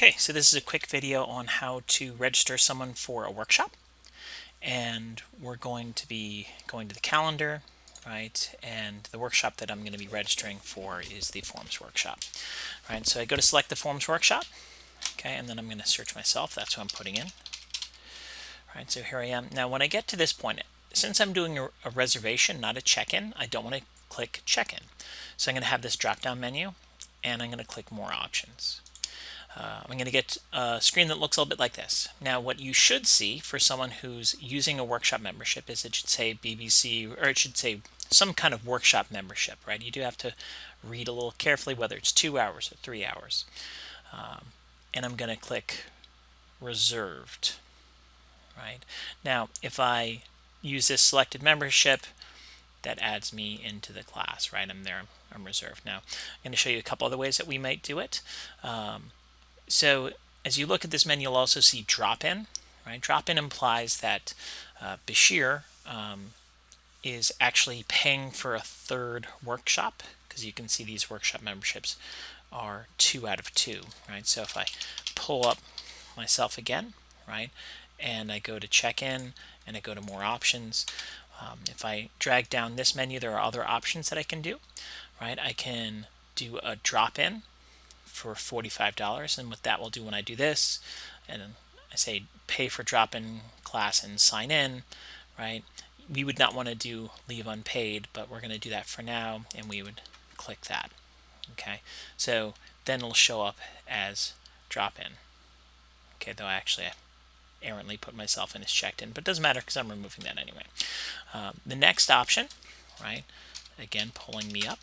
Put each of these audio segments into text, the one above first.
Okay, so this is a quick video on how to register someone for a workshop. And we're going to be going to the calendar, right? And the workshop that I'm going to be registering for is the forms workshop, right? So I go to select the forms workshop, okay, and then I'm going to search myself. That's what I'm putting in, right? So here I am. Now, when I get to this point, since I'm doing a reservation, not a check-in, I don't want to click check-in. So I'm going to have this drop-down menu, and I'm going to click more options. I'm going to get a screen that looks a little bit like this. Now, what you should see for someone who's using a workshop membership is it should say BBC, or it should say some kind of workshop membership, right? You do have to read a little carefully whether it's 2 hours or 3 hours. And I'm going to click reserved, right? Now, if I use this selected membership, that adds me into the class, right? I'm there, I'm reserved. Now, I'm going to show you a couple other ways that we might do it. So as you look at this menu, you'll also see drop-in, right? Drop-in implies that Bashir is actually paying for a third workshop, because you can see these workshop memberships are 2 out of 2, right? So if I pull up myself again, right, and I go to check-in and I go to more options, if I drag down this menu, there are other options that I can do, right? I can do a drop-in for $45, and what that will do when I do this and I say pay for drop-in class and sign in, right, we would not want to do leave unpaid, but we're going to do that for now, and we would click that. Okay, so then it'll show up as drop-in. Okay, though I actually errantly put myself in as checked in, but it doesn't matter because I'm removing that anyway. The next option, right, again pulling me up,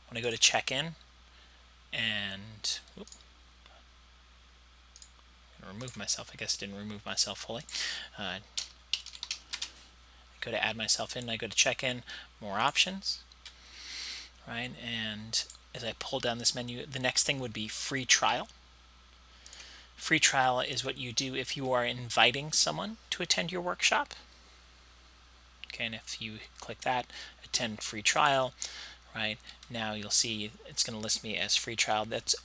when I go to check in and remove myself, I guess didn't remove myself fully. I go to add myself in, I go to check in, more options, right? And as I pull down this menu, the next thing would be free trial. Free trial is what you do if you are inviting someone to attend your workshop. Okay, and if you click that, attend free trial, right, now you'll see it's going to list me as free trial. That's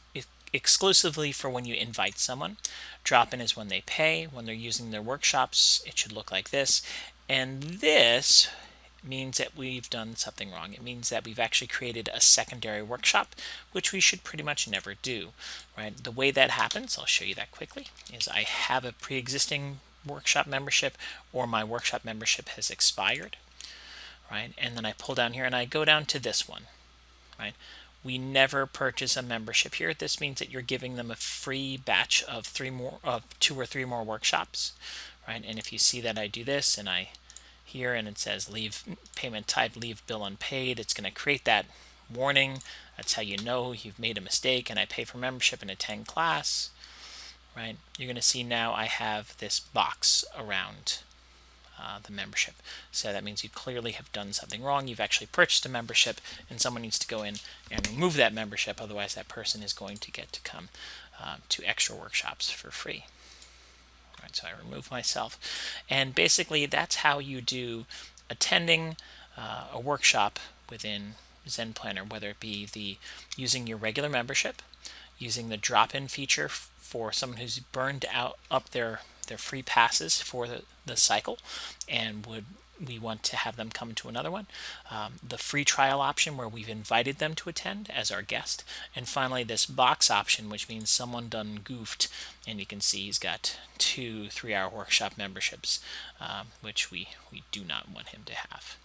exclusively for when you invite someone. Drop-in is when they pay. When they're using their workshops, it should look like this. And this means that we've done something wrong. It means that we've actually created a secondary workshop, which we should pretty much never do, right? The way that happens, I'll show you that quickly, is I have a pre-existing workshop membership, or my workshop membership has expired, right? And then I pull down here and I go down to this one, right? We never purchase a membership here. This means that you're giving them a free batch of 2 or 3 more workshops, right? And if you see that I do this and I here and it says leave payment type, leave bill unpaid, it's going to create that warning. That's how you know you've made a mistake, and I pay for membership and attend class, right? You're going to see now I have this box around the membership. So that means you clearly have done something wrong. You've actually purchased a membership, and someone needs to go in and remove that membership. Otherwise, that person is going to get to come to extra workshops for free. Right, so I remove myself. And basically, that's how you do attending a workshop within Zen Planner, whether it be using your regular membership, using the drop-in feature for someone who's burned up their free passes for the cycle and we want to have them come to another one, the free trial option where we've invited them to attend as our guest, and finally this box option, which means someone done goofed, and you can see he's got 2 3-hour workshop memberships, which we do not want him to have.